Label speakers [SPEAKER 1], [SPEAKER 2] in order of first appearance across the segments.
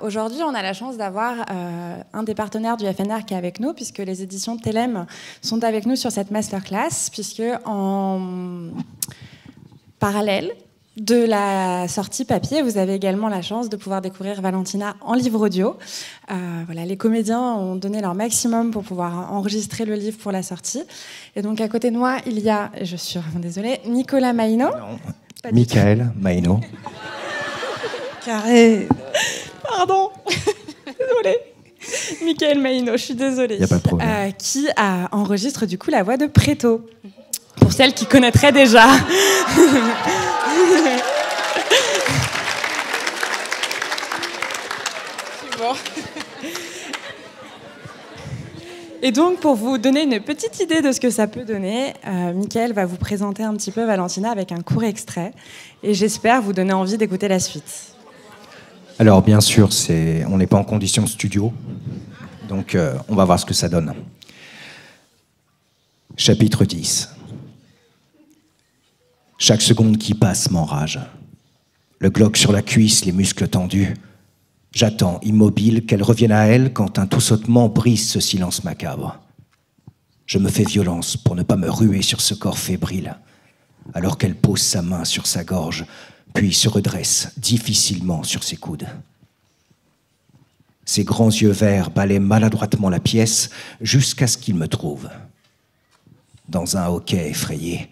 [SPEAKER 1] aujourd'hui, on a la chance d'avoir un des partenaires du FNR qui est avec nous, puisque les éditions Telem sont avec nous sur cette masterclass, puisque en parallèle de la sortie papier, vous avez également la chance de pouvoir découvrir Valentina en livre audio. Voilà, les comédiens ont donné leur maximum pour pouvoir enregistrer le livre pour la sortie. Et donc à côté de moi, il y a, je suis vraiment désolée, Nicolas Maino.
[SPEAKER 2] Non, Michael Maino.
[SPEAKER 1] Carré. Pardon. Désolée. Michael Maino, je suis désolée.
[SPEAKER 2] Il n'y a pas de problème.
[SPEAKER 1] Qui enregistre du coup la voix de Préto. Pour celles qui connaîtraient déjà. Bon. Et donc, pour vous donner une petite idée de ce que ça peut donner, Mickaël va vous présenter un petit peu Valentina avec un court extrait. Et j'espère vous donner envie d'écouter la suite.
[SPEAKER 2] Alors, bien sûr, on n'est pas en condition studio. Donc, on va voir ce que ça donne. Chapitre 10. Chaque seconde qui passe m'enrage. Le glock sur la cuisse, les muscles tendus. J'attends, immobile, qu'elle revienne à elle quand un tout sautement brise ce silence macabre. Je me fais violence pour ne pas me ruer sur ce corps fébrile, alors qu'elle pose sa main sur sa gorge, puis se redresse difficilement sur ses coudes. Ses grands yeux verts balaient maladroitement la pièce jusqu'à ce qu'il me trouve. Dans un hoquet effrayé,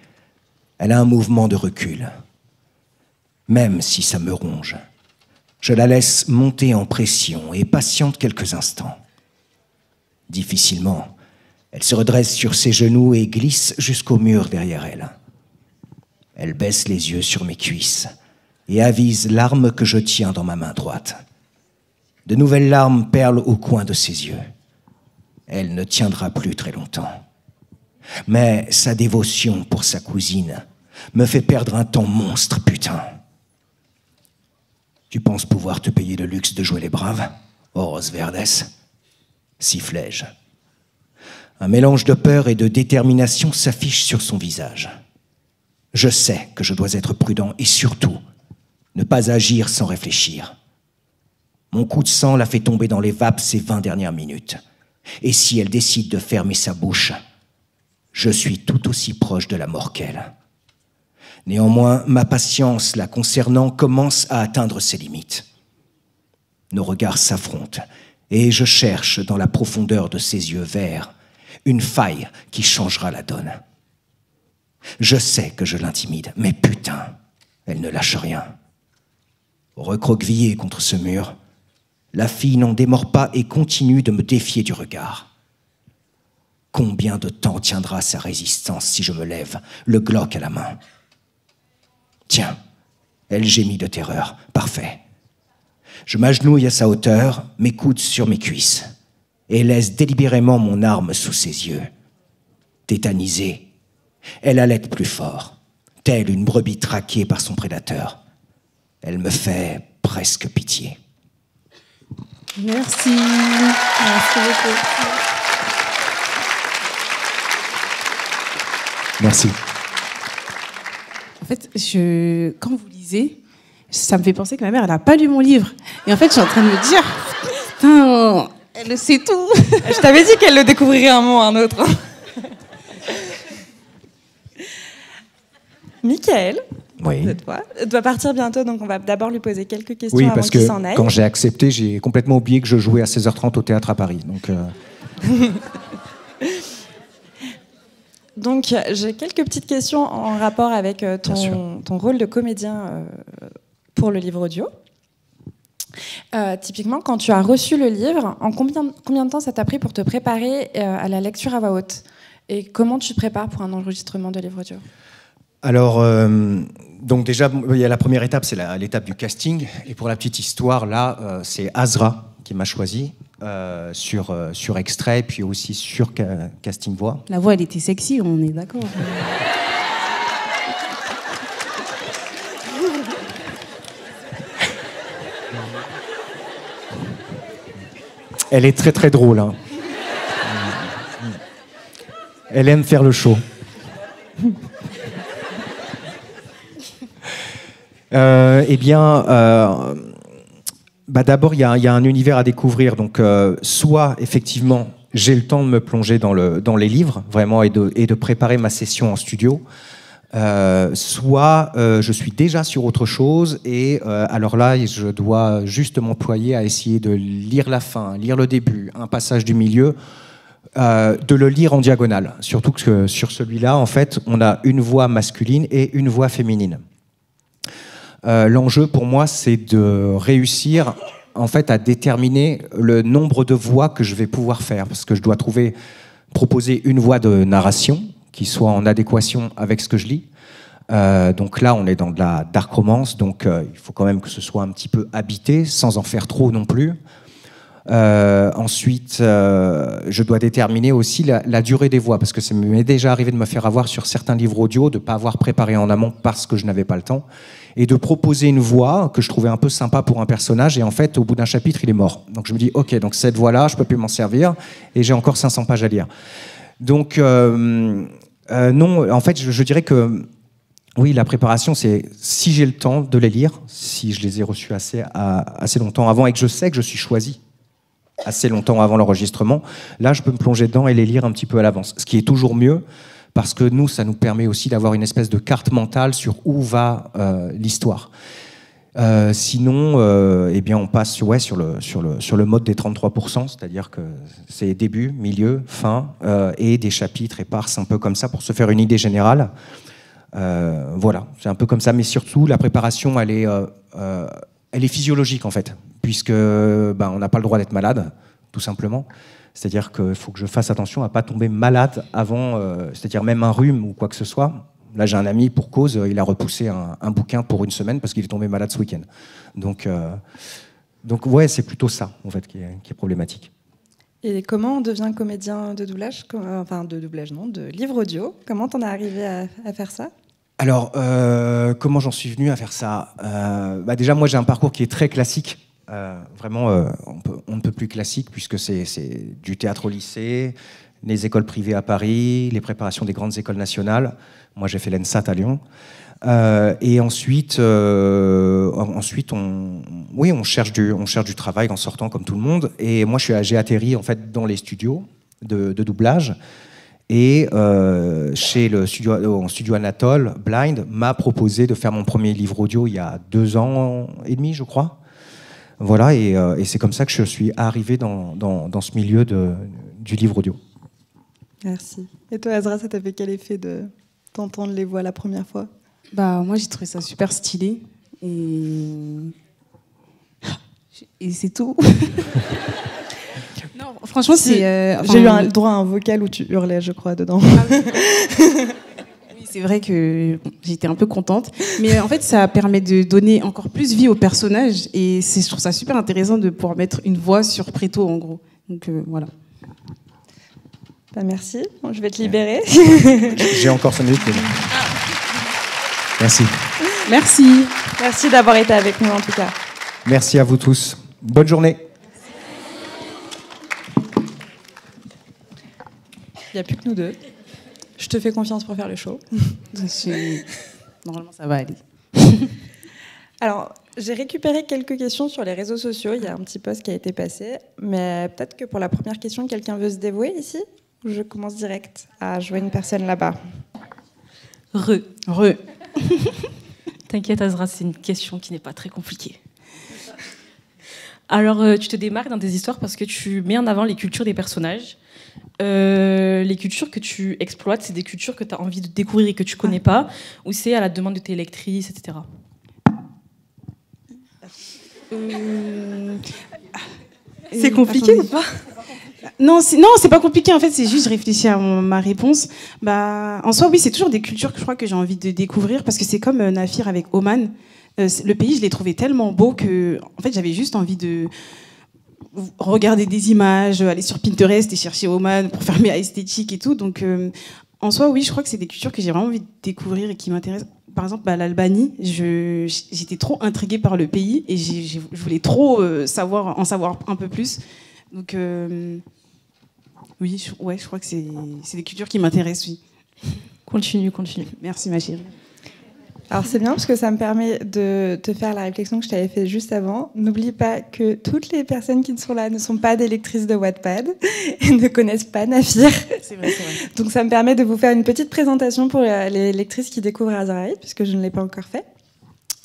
[SPEAKER 2] elle a un mouvement de recul. Même si ça me ronge, je la laisse monter en pression et patiente quelques instants. Difficilement, elle se redresse sur ses genoux et glisse jusqu'au mur derrière elle. Elle baisse les yeux sur mes cuisses et avise l'arme que je tiens dans ma main droite. De nouvelles larmes perlent au coin de ses yeux. Elle ne tiendra plus très longtemps. Mais sa dévotion pour sa cousine me fait perdre un temps monstre, putain. Tu penses pouvoir te payer le luxe de jouer les braves, Oros Verdes? Sifflai-je. Un mélange de peur et de détermination s'affiche sur son visage. Je sais que je dois être prudent et surtout ne pas agir sans réfléchir. Mon coup de sang l'a fait tomber dans les vapes ces 20 dernières minutes. Et si elle décide de fermer sa bouche, je suis tout aussi proche de la mort qu'elle. Néanmoins, ma patience la concernant commence à atteindre ses limites. Nos regards s'affrontent et je cherche dans la profondeur de ses yeux verts une faille qui changera la donne. Je sais que je l'intimide, mais putain, elle ne lâche rien. Recroquevillée contre ce mur, la fille n'en démord pas et continue de me défier du regard. Combien de temps tiendra sa résistance si je me lève, le glock à la main? Tiens, elle gémit de terreur. Parfait. Je m'agenouille à sa hauteur, mes coudes sur mes cuisses, et laisse délibérément mon arme sous ses yeux. Tétanisée, elle halète plus fort, telle une brebis traquée par son prédateur. Elle me fait presque pitié.
[SPEAKER 1] Merci. Merci beaucoup.
[SPEAKER 2] Merci.
[SPEAKER 3] En fait, quand vous lisez, ça me fait penser que ma mère, elle n'a pas lu mon livre. Et en fait, je suis en train de me dire, putain, elle sait tout.
[SPEAKER 1] Je t'avais dit qu'elle le découvrirait un moment ou un autre. Michael,
[SPEAKER 2] Oui.
[SPEAKER 1] doit partir bientôt, donc on va d'abord lui poser quelques questions
[SPEAKER 2] Oui,
[SPEAKER 1] avant
[SPEAKER 2] parce
[SPEAKER 1] qu'il
[SPEAKER 2] que
[SPEAKER 1] s'en aille.
[SPEAKER 2] quand j'ai accepté, j'ai complètement oublié que je jouais à 16h30 au théâtre à Paris.
[SPEAKER 1] Donc, j'ai quelques petites questions en rapport avec ton rôle de comédien pour le livre audio. Typiquement, quand tu as reçu le livre, en combien de temps ça t'a pris pour te préparer à la lecture à voix haute? Et comment tu te prépares pour un enregistrement de livre audio?
[SPEAKER 2] Alors, donc déjà, il y a la première étape, c'est l'étape du casting. Et pour la petite histoire, là, c'est Azra qui m'a choisi sur extrait, puis aussi sur casting voix.
[SPEAKER 3] La voix, elle était sexy, on est d'accord.
[SPEAKER 2] Elle est très très drôle. Hein. Elle aime faire le show. Eh bien, D'abord, il y a un univers à découvrir. Donc, soit, effectivement, j'ai le temps de me plonger dans les livres, vraiment, et de préparer ma session en studio. Soit je suis déjà sur autre chose et alors là je dois juste m'employer à essayer de lire la fin, lire le début, un passage du milieu, de le lire en diagonale. Surtout que sur celui-là, en fait, on a une voix masculine et une voix féminine. L'enjeu pour moi, c'est de réussir en fait à déterminer le nombre de voix que je vais pouvoir faire, parce que je dois proposer une voix de narration qui soit en adéquation avec ce que je lis. Donc là, on est dans de la dark romance, donc il faut quand même que ce soit un petit peu habité, sans en faire trop non plus. Ensuite, je dois déterminer aussi la durée des voix, parce que ça m'est déjà arrivé de me faire avoir sur certains livres audio, de ne pas avoir préparé en amont parce que je n'avais pas le temps, et de proposer une voix que je trouvais un peu sympa pour un personnage, et en fait, au bout d'un chapitre, il est mort. Donc je me dis, ok, donc cette voix-là, je ne peux plus m'en servir, et j'ai encore 500 pages à lire. Donc, non, en fait, je dirais que oui, la préparation, c'est si j'ai le temps de les lire, si je les ai reçus assez longtemps avant et que je sais que je suis choisi assez longtemps avant l'enregistrement, là, je peux me plonger dedans et les lire un petit peu à l'avance. Ce qui est toujours mieux, parce que nous, ça nous permet aussi d'avoir une espèce de carte mentale sur où va l'histoire. Sinon, eh bien, on passe sur le mode des 33%, c'est-à-dire que c'est début, milieu, fin, et des chapitres éparses un peu comme ça pour se faire une idée générale. Voilà, c'est un peu comme ça, mais surtout la préparation, elle est physiologique en fait, puisque on n'a pas le droit d'être malade, tout simplement. C'est-à-dire qu'il faut que je fasse attention à ne pas tomber malade avant, c'est-à-dire même un rhume ou quoi que ce soit. Là, j'ai un ami, pour cause, il a repoussé un bouquin pour une semaine parce qu'il est tombé malade ce week-end. Donc ouais, c'est plutôt ça en fait qui est problématique.
[SPEAKER 1] Et comment on devient comédien de doublage, enfin de doublage non, de livre audio? Comment t'en es arrivé à faire ça? Alors,
[SPEAKER 2] comment j'en suis venu à faire ça? Déjà, moi, j'ai un parcours qui est très classique. Vraiment, on ne peut plus classique, puisque c'est du théâtre au lycée, les écoles privées à Paris, les préparations des grandes écoles nationales. Moi, j'ai fait l'ENSAT à Lyon. Et ensuite, on cherche du travail en sortant comme tout le monde. Et moi, j'ai atterri en fait dans les studios de doublage. Et chez le studio Anatole, Blind m'a proposé de faire mon premier livre audio il y a 2 ans et demi, je crois. Voilà, et c'est comme ça que je suis arrivé dans ce milieu du livre audio.
[SPEAKER 1] Merci. Et toi, Azra, ça t'a fait quel effet de t'entendre les voix la première fois?
[SPEAKER 3] Moi, j'ai trouvé ça super stylé. Et c'est tout. Non, franchement,
[SPEAKER 1] si, j'ai eu le droit à un vocal où tu hurlais, je crois, dedans.
[SPEAKER 3] Oui, c'est vrai que j'étais un peu contente. Mais en fait, ça permet de donner encore plus vie au personnage. Et je trouve ça super intéressant de pouvoir mettre une voix sur Préto, en gros. Donc, voilà.
[SPEAKER 1] Merci. Bon, je vais te libérer.
[SPEAKER 2] J'ai encore 5 minutes. Merci.
[SPEAKER 3] Merci.
[SPEAKER 1] Merci d'avoir été avec nous, en tout cas.
[SPEAKER 2] Merci à vous tous. Bonne journée.
[SPEAKER 1] Il n'y a plus que nous deux. Je te fais confiance pour faire le show.
[SPEAKER 3] Normalement, ça va aller.
[SPEAKER 1] Alors, j'ai récupéré quelques questions sur les réseaux sociaux. Il y a un petit post qui a été passé. Mais peut-être que pour la première question, quelqu'un veut se dévouer ici? Ou je commence direct à jouer une personne là-bas?
[SPEAKER 4] Re. T'inquiète, Azra, c'est une question qui n'est pas très compliquée. Alors, tu te démarques dans tes histoires parce que tu mets en avant les cultures des personnages. Les cultures que tu exploites, c'est des cultures que tu as envie de découvrir et que tu connais pas, ou c'est à la demande de tes lectrices, etc.
[SPEAKER 1] C'est compliqué ou pas?
[SPEAKER 3] Non, c'est pas compliqué. En fait, c'est juste je réfléchis à ma réponse. En soi, oui, c'est toujours des cultures que je crois que j'ai envie de découvrir parce que c'est comme Nafir avec Oman. Le pays, je l'ai trouvé tellement beau que, en fait, j'avais juste envie de regarder des images, aller sur Pinterest et chercher Oman pour faire mes esthétiques et tout. Donc, en soi, oui, je crois que c'est des cultures que j'ai vraiment envie de découvrir et qui m'intéressent. Par exemple, l'Albanie, j'étais trop intriguée par le pays et je voulais trop en savoir un peu plus. Donc, oui, je crois que c'est des cultures qui m'intéressent, oui.
[SPEAKER 4] Continue.
[SPEAKER 3] Merci, ma chérie.
[SPEAKER 1] Alors c'est bien parce que ça me permet de te faire la réflexion que je t'avais fait juste avant. N'oublie pas que toutes les personnes qui sont là ne sont pas des lectrices de Wattpad et ne connaissent pas Nafir.
[SPEAKER 3] C'est vrai, c'est vrai.
[SPEAKER 1] Donc ça me permet de vous faire une petite présentation pour les lectrices qui découvrent Azaraïd, puisque je ne l'ai pas encore fait.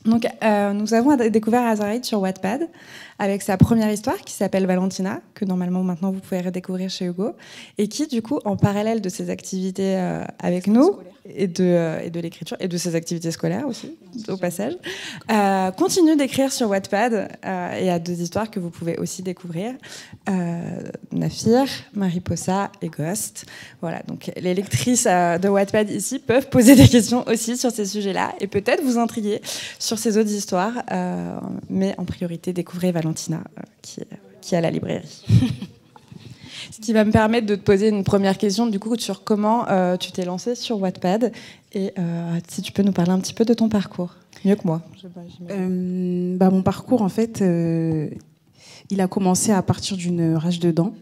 [SPEAKER 1] Donc nous avons découvert Azaraïd sur Wattpad avec sa première histoire qui s'appelle Valentina, que normalement maintenant vous pouvez redécouvrir chez Hugo, et qui du coup en parallèle de ses activités avec nous et de l'écriture et de ses activités scolaires aussi au passage, continue d'écrire sur Wattpad et a 2 histoires que vous pouvez aussi découvrir, Nafir, Mariposa et Ghost. Voilà, donc les lectrices de Wattpad ici peuvent poser des questions aussi sur ces sujets-là et peut-être vous intriguer sur ces autres histoires, mais en priorité découvrez Valentina qui est à la librairie. Ce qui va me permettre de te poser une première question du coup sur comment tu t'es lancée sur Wattpad et si tu peux nous parler un petit peu de ton parcours. Mieux que moi.
[SPEAKER 3] Mon parcours, en fait, il a commencé à partir d'une rage de dents.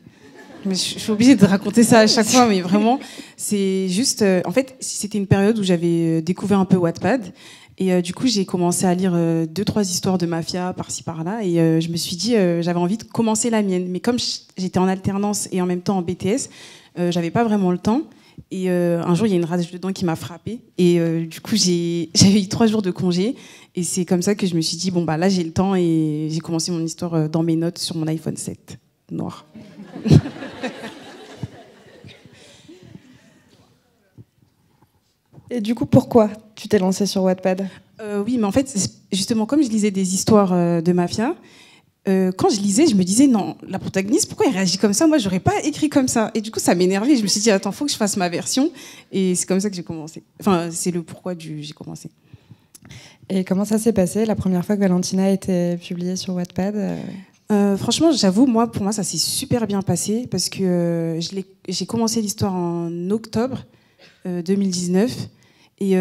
[SPEAKER 3] Je suis obligée de raconter ça à chaque fois, mais vraiment, c'est juste... en fait, c'était une période où j'avais découvert un peu Wattpad. Et du coup, j'ai commencé à lire 2-3 histoires de mafia par-ci par-là. Et je me suis dit, j'avais envie de commencer la mienne. Mais comme j'étais en alternance et en même temps en BTS, j'avais pas vraiment le temps. Et un jour, il y a une rage de dents qui m'a frappée. Et du coup, j'avais eu 3 jours de congé. Et c'est comme ça que je me suis dit, bon, bah là, j'ai le temps. Et j'ai commencé mon histoire dans mes notes sur mon iPhone 7 noir.
[SPEAKER 1] Et du coup, pourquoi tu t'es lancée sur Wattpad ?
[SPEAKER 3] Oui, mais en fait, justement, comme je lisais des histoires de mafia, quand je lisais, je me disais, non, la protagoniste, pourquoi elle réagit comme ça ? Moi, j'aurais pas écrit comme ça. Et du coup, ça m'énervait. Je me suis dit, attends, faut que je fasse ma version. Et c'est comme ça que j'ai commencé. Enfin, c'est le pourquoi j'ai commencé.
[SPEAKER 1] Et comment ça s'est passé la première fois que Valentina a été publiée sur Wattpad ?
[SPEAKER 3] Franchement, j'avoue, pour moi, ça s'est super bien passé parce que j'ai commencé l'histoire en octobre 2019 et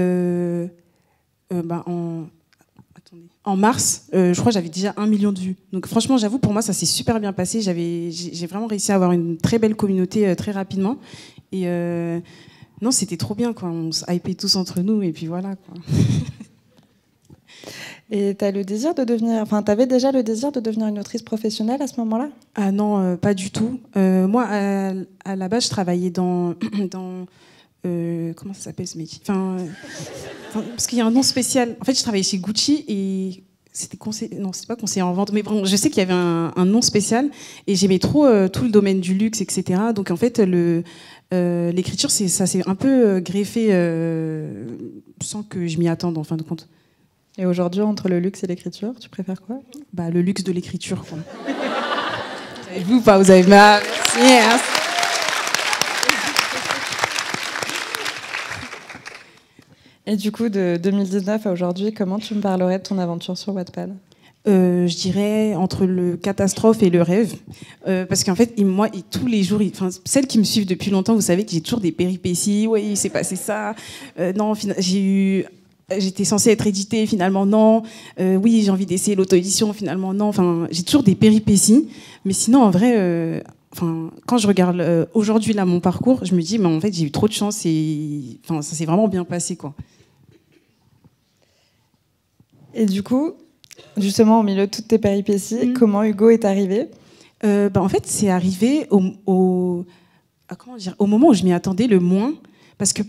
[SPEAKER 3] en mars, je crois que j'avais déjà 1 million de vues. Donc franchement, j'avoue, pour moi, ça s'est super bien passé. J'ai vraiment réussi à avoir une très belle communauté très rapidement. Et non, c'était trop bien, quoi. On se hypait tous entre nous et puis voilà, quoi.
[SPEAKER 1] Et t'avais déjà le désir de devenir une autrice professionnelle à ce moment-là ?
[SPEAKER 3] Ah non, pas du tout. Moi, à la base, je travaillais dans comment ça s'appelle ce métier ? Parce qu'il y a un nom spécial. En fait, je travaillais chez Gucci et c'était pas conseiller en vente, mais bon, je sais qu'il y avait un nom spécial et j'aimais trop tout le domaine du luxe, etc. Donc en fait, l'écriture, ça s'est un peu greffé sans que je m'y attende en fin de compte.
[SPEAKER 1] Et aujourd'hui, entre le luxe et l'écriture, tu préfères quoi ?
[SPEAKER 3] Bah, le luxe de l'écriture, quoi. Vous pas, vous avez ma... Yes.
[SPEAKER 1] Et du coup, de 2019 à aujourd'hui, comment tu me parlerais de ton aventure sur Wattpad ?
[SPEAKER 3] Je dirais entre le catastrophe et le rêve. Parce qu'en fait, tous les jours, celles qui me suivent depuis longtemps, vous savez que j'ai toujours des péripéties. Oui, il s'est passé ça. Non, j'étais censée être éditée, finalement non. Oui, j'ai envie d'essayer l'auto-édition, finalement non. Enfin, j'ai toujours des péripéties. Mais sinon, en vrai, quand je regarde aujourd'hui là mon parcours, je me dis, mais en fait, j'ai eu trop de chance et ça s'est vraiment bien passé, quoi.
[SPEAKER 1] Et du coup, justement, au milieu de toutes tes péripéties, comment Hugo est arrivé ?
[SPEAKER 3] En fait, c'est arrivé au moment où je m'y attendais le moins. Parce que,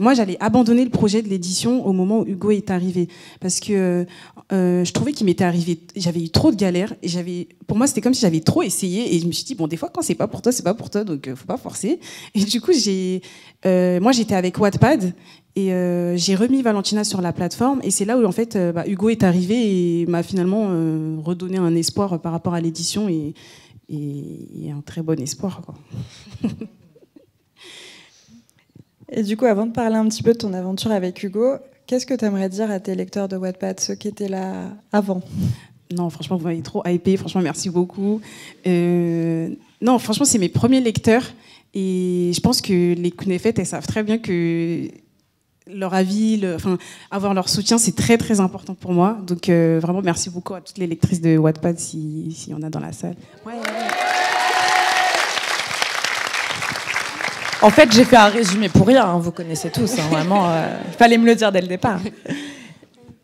[SPEAKER 3] moi, j'allais abandonner le projet de l'édition au moment où Hugo est arrivé. Parce que je trouvais qu'il m'était arrivé... J'avais eu trop de galères. Et pour moi, c'était comme si j'avais trop essayé. Et je me suis dit, bon, des fois, quand c'est pas pour toi, c'est pas pour toi. Donc, faut pas forcer. Et du coup, moi, j'étais avec Wattpad. Et j'ai remis Valentina sur la plateforme. Et c'est là où, en fait, Hugo est arrivé et m'a finalement redonné un espoir par rapport à l'édition. Et un très bon espoir, quoi.
[SPEAKER 1] Et du coup, avant de parler un petit peu de ton aventure avec Hugo, qu'est-ce que tu aimerais dire à tes lecteurs de Wattpad, ceux qui étaient là avant ?
[SPEAKER 3] Non, franchement, vous m'avez trop hypé. Franchement, merci beaucoup. Non, franchement, c'est mes premiers lecteurs. Et je pense que les Kunefet, elles savent très bien que leur avis, avoir leur soutien, c'est très, très important pour moi. Donc, vraiment, merci beaucoup à toutes les lectrices de Wattpad, s'il y en a dans la salle. Ouais.
[SPEAKER 1] En fait, j'ai fait un résumé pour rien, hein, vous connaissez tous, hein, vraiment. Il fallait me le dire dès le départ.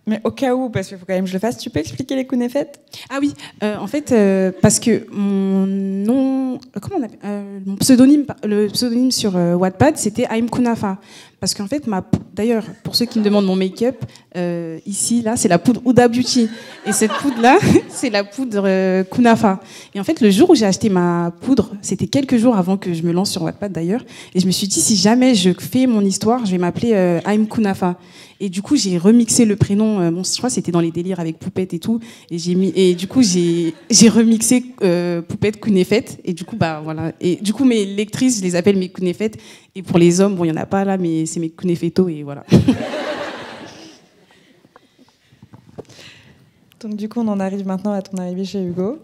[SPEAKER 1] Mais au cas où, parce qu'il faut quand même que je le fasse, tu peux expliquer les Kounéfet?
[SPEAKER 3] Ah oui, en fait, parce que mon nom, comment on appelle, mon pseudonyme, le pseudonyme sur Wattpad, c'était Aïm Kounafa. Parce qu'en fait, d'ailleurs, pour ceux qui me demandent mon make-up, ici, là, c'est la poudre Huda Beauty. Et cette poudre-là, c'est la poudre Kounafa. Et en fait, le jour où j'ai acheté ma poudre, c'était quelques jours avant que je me lance sur Wattpad d'ailleurs, et je me suis dit, si jamais je fais mon histoire, je vais m'appeler Aïm Kounafa. Et du coup, j'ai remixé le prénom. Bon, je crois que c'était dans les délires avec Poupette et tout. Et du coup, j'ai remixé Poupette Kounéfet. Et du coup, bah voilà. Et du coup, mes lectrices, je les appelle mes Kounéfet. Et pour les hommes, bon, il y en a pas là, mais c'est mes Kounéfetos et voilà.
[SPEAKER 1] Donc du coup, on en arrive maintenant à ton arrivée chez Hugo.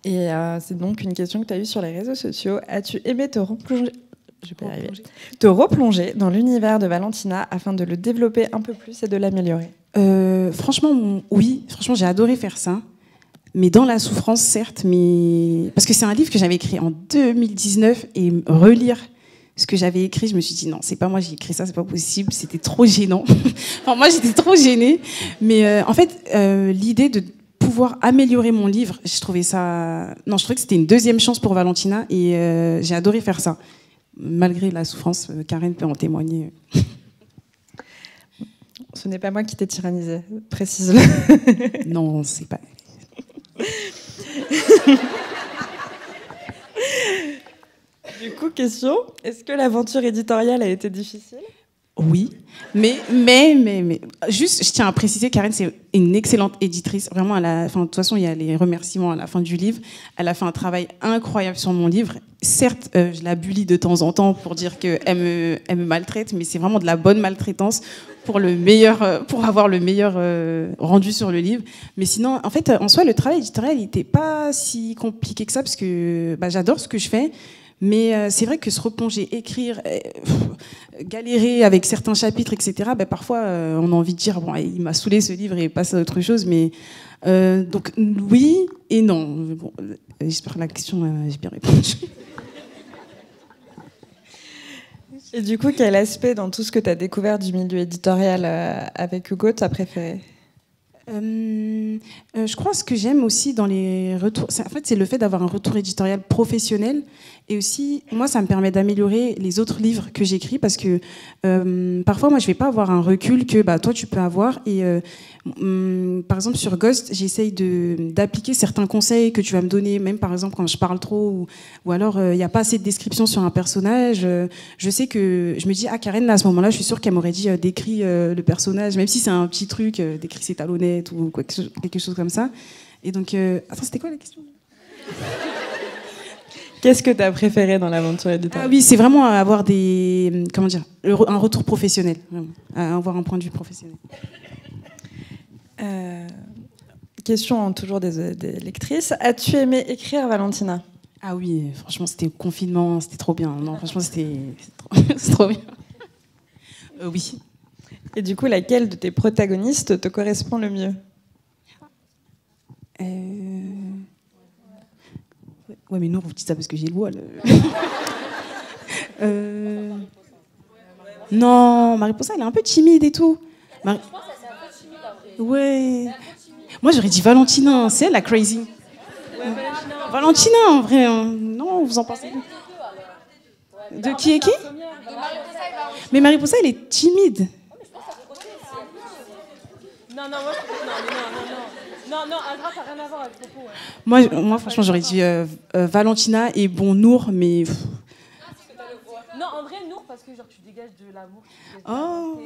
[SPEAKER 1] Et c'est donc une question que tu as eue sur les réseaux sociaux. As-tu aimé te replonger dans l'univers de Valentina afin de le développer un peu plus et de l'améliorer?
[SPEAKER 3] Franchement, oui. Franchement, j'ai adoré faire ça. Mais dans la souffrance, certes. Mais parce que c'est un livre que j'avais écrit en 2019 et relire ce que j'avais écrit, je me suis dit non, c'est pas moi, j'ai écrit ça, c'est pas possible. C'était trop gênant. Enfin, moi, j'étais trop gênée. Mais en fait, l'idée de pouvoir améliorer mon livre, je trouvais que c'était une deuxième chance pour Valentina et j'ai adoré faire ça. Malgré la souffrance, Karen peut en témoigner.
[SPEAKER 1] Ce n'est pas moi qui t'ai tyrannisé, précise-le.
[SPEAKER 3] Non, c'est pas...
[SPEAKER 1] Du coup, question, est-ce que l'aventure éditoriale a été difficile?
[SPEAKER 3] Oui, mais juste, je tiens à préciser, Karen, c'est une excellente éditrice. Vraiment, de toute façon, il y a les remerciements à la fin du livre. Elle a fait un travail incroyable sur mon livre. Certes, je la bully de temps en temps pour dire qu'elle me maltraite, mais c'est vraiment de la bonne maltraitance pour avoir le meilleur rendu sur le livre. Mais sinon, en fait, en soi, le travail éditorial n'était pas si compliqué que ça, parce que j'adore ce que je fais. Mais c'est vrai que se replonger, écrire, galérer avec certains chapitres, etc., parfois on a envie de dire bon, il m'a saoulé ce livre et passe à autre chose. Mais donc oui et non. Bon, j'espère que la question, j'ai bien répondu.
[SPEAKER 1] Et du coup, quel aspect dans tout ce que tu as découvert du milieu éditorial avec Hugo t'as préféré?
[SPEAKER 3] Je crois que ce que j'aime aussi dans les retours, c'est le fait d'avoir un retour éditorial professionnel. Et aussi, moi, ça me permet d'améliorer les autres livres que j'écris parce que parfois, moi, je ne vais pas avoir un recul que toi, tu peux avoir. Et par exemple, sur Ghost, j'essaye d'appliquer certains conseils que tu vas me donner, même par exemple quand je parle trop ou alors il n'y a pas assez de description sur un personnage. Je sais que je me dis, Karen, là, à ce moment-là, je suis sûre qu'elle m'aurait dit décris le personnage, même si c'est un petit truc, décris ses talonnettes ou quelque chose comme ça. Et donc, attends, c'était quoi la question?
[SPEAKER 1] Qu'est-ce que tu as préféré dans l'aventure éditoriale?
[SPEAKER 3] Ah oui, c'est vraiment avoir un retour professionnel, vraiment, avoir un point de vue professionnel.
[SPEAKER 1] Question toujours des lectrices. As-tu aimé écrire, Valentina?
[SPEAKER 3] Ah oui, franchement, c'était au confinement, c'était trop bien. Non, franchement, c'est trop bien. Oui.
[SPEAKER 1] Et du coup, laquelle de tes protagonistes te correspond le mieux?
[SPEAKER 3] Ouais, mais non, vous dites ça parce que j'ai le voile. Non, Mariposa, elle est un peu timide et tout. Je pense qu'elle est un peu timide après. Ouais. Moi, j'aurais dit Valentina, c'est elle la crazy. Ouais, Valentina, en vrai. Non, vous en pensez? De qui est qui? Mais Mariposa, elle est timide. Non, Agra, ça n'a rien à voir avec le propos. Moi, franchement, j'aurais dit Valentina et bon, Nour, mais...
[SPEAKER 4] Non, en vrai, Nour, parce que genre, tu dégages de l'amour.
[SPEAKER 3] Oh.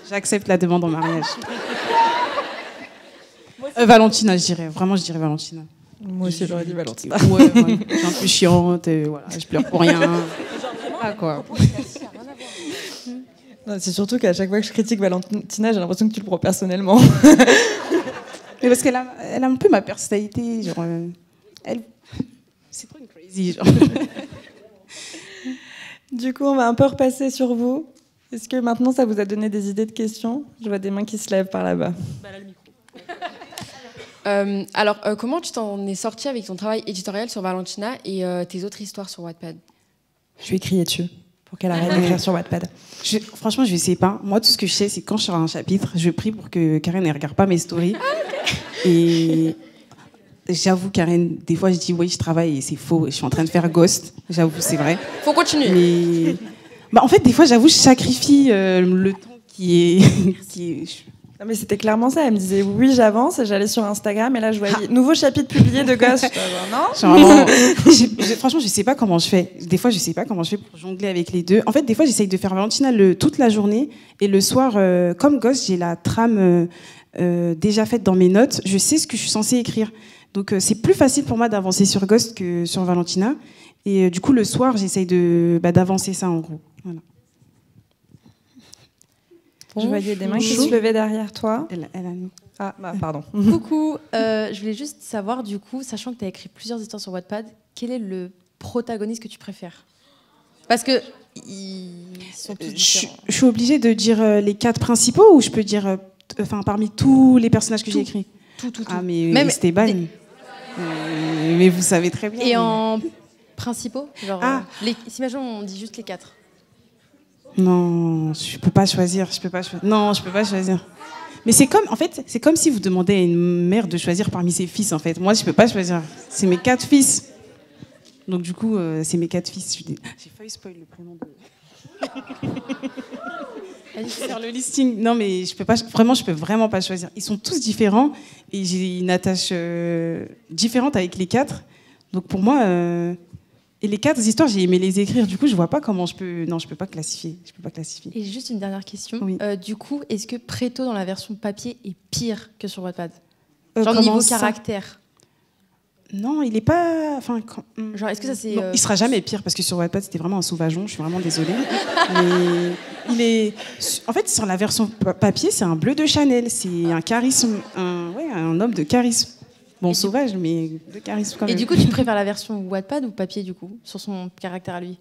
[SPEAKER 3] J'accepte la demande en mariage. Valentina, je dirais Valentina.
[SPEAKER 1] Moi aussi, j'aurais dit Valentina.
[SPEAKER 3] Ouais, voilà. Je suis un peu chiante, voilà, je pleure pour rien. Quoi.
[SPEAKER 1] Non, c'est surtout qu'à chaque fois que je critique Valentina, j'ai l'impression que tu le prends personnellement.
[SPEAKER 3] Mais parce qu'elle a un peu ma personnalité, genre... C'est trop une crazy, genre.
[SPEAKER 1] Du coup, on va un peu repasser sur vous. Est-ce que maintenant, ça vous a donné des idées de questions? Je vois des mains qui se lèvent par là-bas.
[SPEAKER 4] Là, le micro.
[SPEAKER 5] Comment tu t'en es sortie avec ton travail éditorial sur Valentina et tes autres histoires sur Wattpad?
[SPEAKER 1] Je lui ai crié dessus pour qu'elle arrête d'écrire sur Wattpad.
[SPEAKER 3] Franchement, je ne sais pas. Moi, tout ce que je sais, c'est que quand je sors un chapitre, je prie pour que Karen ne regarde pas mes stories. Et j'avoue, Karen, des fois, je dis oui, je travaille et c'est faux. Je suis en train de faire Ghost. J'avoue, c'est vrai.
[SPEAKER 5] Faut continuer.
[SPEAKER 3] Mais en fait, des fois, j'avoue, je sacrifie le temps qui est...
[SPEAKER 1] Non, mais c'était clairement ça. Elle me disait oui, j'avance, et j'allais sur Instagram et là je voyais nouveau chapitre publié de Ghost. Non.
[SPEAKER 3] Franchement, je sais pas comment je fais. Des fois, je sais pas comment je fais pour jongler avec les deux. En fait, des fois, j'essaye de faire Valentina toute la journée et le soir, comme Ghost, j'ai la trame déjà faite dans mes notes. Je sais ce que je suis censée écrire. Donc, c'est plus facile pour moi d'avancer sur Ghost que sur Valentina. Et du coup, le soir, j'essaye d'avancer ça en gros. Voilà.
[SPEAKER 1] Je voyais des mains qui se levaient derrière toi.
[SPEAKER 3] Elle a mis.
[SPEAKER 1] Ah, pardon.
[SPEAKER 6] Coucou, je voulais juste savoir, du coup, sachant que tu as écrit plusieurs histoires sur Wattpad, quel est le protagoniste que tu préfères? Parce que ils sont tous différents.
[SPEAKER 3] Je suis obligée de dire les 4 principaux ou je peux dire parmi tous les personnages que j'ai écrits?
[SPEAKER 6] Tout.
[SPEAKER 3] Ah, mais
[SPEAKER 6] Même
[SPEAKER 3] Esteban. Mais vous savez très bien.
[SPEAKER 6] Et en principaux, genre, imaginons on dit juste les 4.
[SPEAKER 3] Non, je peux pas choisir. Non, je peux pas choisir. Mais c'est comme si vous demandez à une mère de choisir parmi ses fils, en fait. Moi, je peux pas choisir. C'est mes 4 fils. Donc du coup, c'est mes 4 fils. J'ai failli spoil le prénom de. Elle faire le listing. Non, mais je peux pas. Vraiment, je peux vraiment pas choisir. Ils sont tous différents et j'ai une attache différente avec les 4. Donc pour moi. Et les 4 histoires, j'ai aimé les écrire. Du coup, je vois pas comment je peux. Non, je peux pas classifier.
[SPEAKER 6] Et juste une dernière question.
[SPEAKER 3] Oui.
[SPEAKER 6] Du coup, est-ce que Préto dans la version papier est pire que sur Wattpad? Genre niveau caractère.
[SPEAKER 3] Non, il est pas.
[SPEAKER 6] Genre, est-ce que ça c'est.
[SPEAKER 3] Il sera jamais pire parce que sur Wattpad c'était vraiment un sauvageon. Je suis vraiment désolée. Mais il est. En fait, sur la version papier, c'est un bleu de Chanel. C'est un charisme, un homme de charisme. Bon, sauvage, mais de charisme quand même.
[SPEAKER 6] Et du coup, tu préfères la version Wattpad ou papier, du coup, sur son caractère à lui?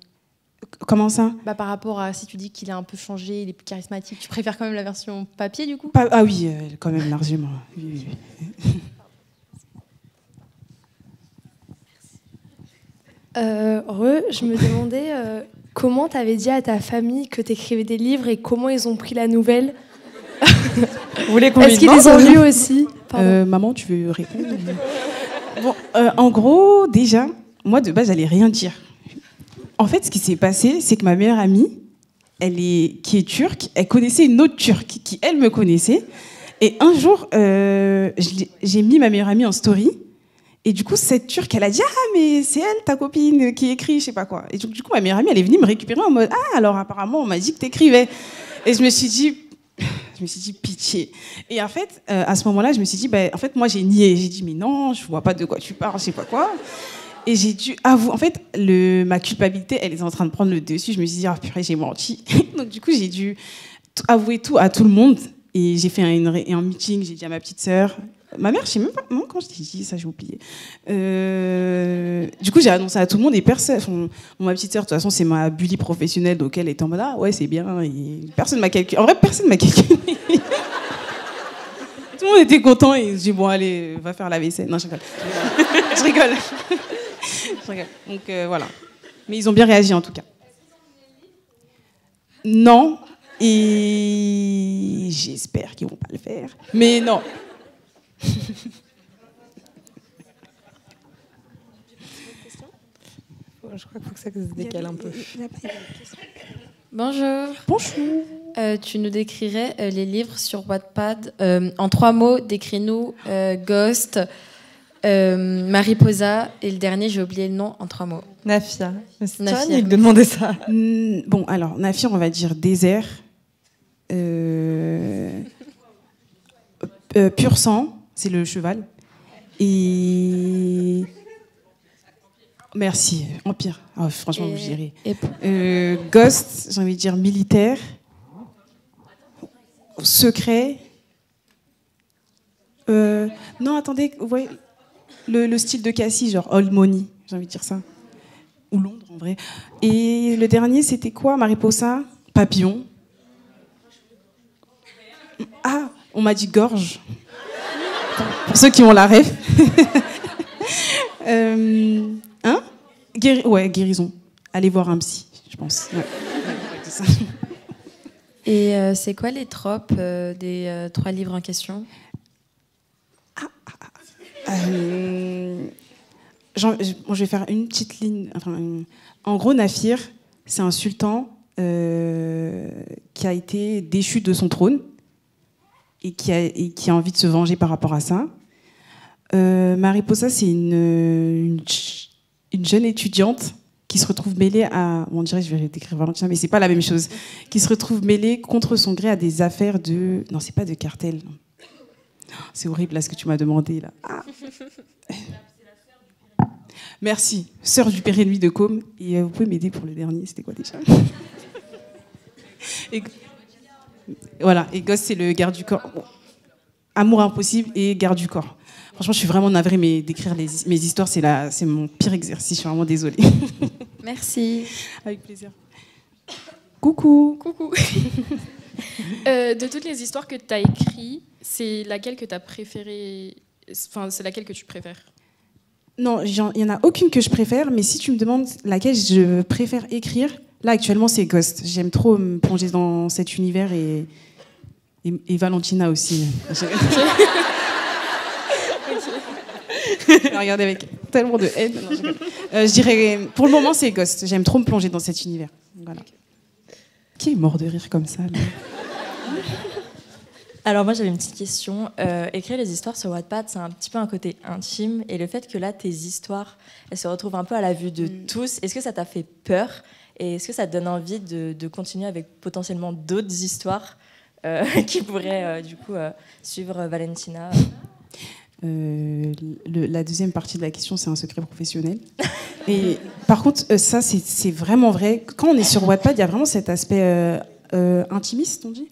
[SPEAKER 3] Comment ça?
[SPEAKER 6] Par rapport à si tu dis qu'il a un peu changé, il est plus charismatique, tu préfères quand même la version papier, du coup?
[SPEAKER 3] Ah oui, quand même, largement. Oui.
[SPEAKER 7] Je me demandais comment tu avais dit à ta famille que tu écrivais des livres et comment ils ont pris la nouvelle.
[SPEAKER 1] Vous voulez qu'on
[SPEAKER 7] Est-ce qu'ils les ont lus aussi?
[SPEAKER 3] Maman, tu veux répondre? Bon, en gros, déjà, moi de base, j'allais rien dire. En fait, ce qui s'est passé, c'est que ma meilleure amie, qui est turque, elle connaissait une autre turque qui, elle, me connaissait. Et un jour, j'ai mis ma meilleure amie en story. Et du coup, cette turque, elle a dit « Ah, mais c'est elle, ta copine, qui écrit, je sais pas quoi. » Et du coup, ma meilleure amie, elle est venue me récupérer en mode « Ah, alors apparemment, on m'a dit que t'écrivais. » Et je me suis dit pitié. Et en fait, à ce moment-là, je me suis dit, en fait, moi, j'ai nié. J'ai dit, mais non, je vois pas de quoi tu parles, je sais pas quoi. Et j'ai dû avouer. En fait, ma culpabilité, elle est en train de prendre le dessus. Je me suis dit, purée, j'ai menti. Donc, du coup, j'ai dû avouer tout à tout le monde. Et j'ai fait un meeting, j'ai dit à ma petite sœur. Ma mère, je sais même pas quand je t'ai dit ça, j'ai oublié. Du coup, j'ai annoncé à tout le monde et personne. Ma petite sœur, de toute façon, c'est ma bully professionnelle, donc elle était en mode ouais, c'est bien. Et personne m'a calculé. En vrai, personne m'a calculé. Tout le monde était content et je dis bon, allez, va faire la vaisselle. Non, je rigole. Je rigole. Donc voilà. Mais ils ont bien réagi en tout cas. Non. Et j'espère qu'ils vont pas le faire. Mais non.
[SPEAKER 1] Je crois qu'il faut que ça se décale un peu.
[SPEAKER 6] Bonjour.
[SPEAKER 3] Bonjour.
[SPEAKER 6] Tu nous décrirais les livres sur Wattpad en 3 mots. Décris-nous Ghost, Mariposa et le dernier, j'ai oublié le nom, en 3 mots.
[SPEAKER 1] Nafia. C'est
[SPEAKER 6] Nafia.
[SPEAKER 1] tyrannique de demander ça.
[SPEAKER 3] Bon, alors, Nafia, on va dire désert. Pur sang, c'est le cheval. Et... Merci, Empire. Oh, franchement, vous gérez. Ghost, j'ai envie de dire militaire. Secret. Non, attendez, vous voyez le style de Cassie, genre Old Money, j'ai envie de dire ça. Ou Londres, en vrai. Et le dernier, c'était quoi? Mariposa, papillon. Ah, on m'a dit gorge. Pour ceux qui ont la ref. Hein? Ouais, guérison. Allez voir un psy, je pense. Ouais. C'est ça.
[SPEAKER 6] Et c'est quoi les tropes des 3 livres en question?
[SPEAKER 3] Je vais faire une petite ligne. Enfin, en gros, Nafir, c'est un sultan qui a été déchu de son trône et qui a envie de se venger par rapport à ça. Mariposa, c'est une jeune étudiante qui se retrouve mêlée à... Bon, on dirait que je vais décrire Valentina, mais c'est pas la même chose. Qui se retrouve mêlée contre son gré à des affaires de... Non, c'est pas de cartel. Non. C'est horrible, là, ce que tu m'as demandé, là. Ah. Merci. Sœur du père ennemi de Côme. Et vous pouvez m'aider pour le dernier, c'était quoi déjà? Et... Voilà, et Ghost, c'est le garde du corps. Bon. Amour impossible et garde du corps. Franchement, je suis vraiment navrée, mais d'écrire mes histoires, c'est mon pire exercice. Je suis vraiment désolée.
[SPEAKER 6] Merci.
[SPEAKER 3] Avec plaisir. Coucou.
[SPEAKER 4] Coucou. De toutes les histoires que tu as écrites, c'est laquelle que tu as préférée? Enfin, c'est laquelle que tu préfères?
[SPEAKER 3] Non, il n'y en a aucune que je préfère, mais si tu me demandes laquelle je préfère écrire, là, actuellement, c'est Ghost. J'aime trop me plonger dans cet univers et Valentina aussi. Regardez avec tellement de haine. Non, je dirais, pour le moment, c'est Ghost. J'aime trop me plonger dans cet univers. Voilà. Qui est mort de rire comme ça là?
[SPEAKER 6] Alors moi j'avais une petite question. Écrire les histoires sur Wattpad, c'est un petit peu un côté intime, et le fait que là tes histoires, elles se retrouvent un peu à la vue de tous, est-ce que ça t'a fait peur? Et est-ce que ça te donne envie de continuer avec potentiellement d'autres histoires qui pourraient du coup suivre Valentina?
[SPEAKER 3] La deuxième partie de la question, c'est un secret professionnel. Et par contre, ça, c'est vraiment vrai. Quand on est sur Wattpad, il y a vraiment cet aspect intimiste, on dit?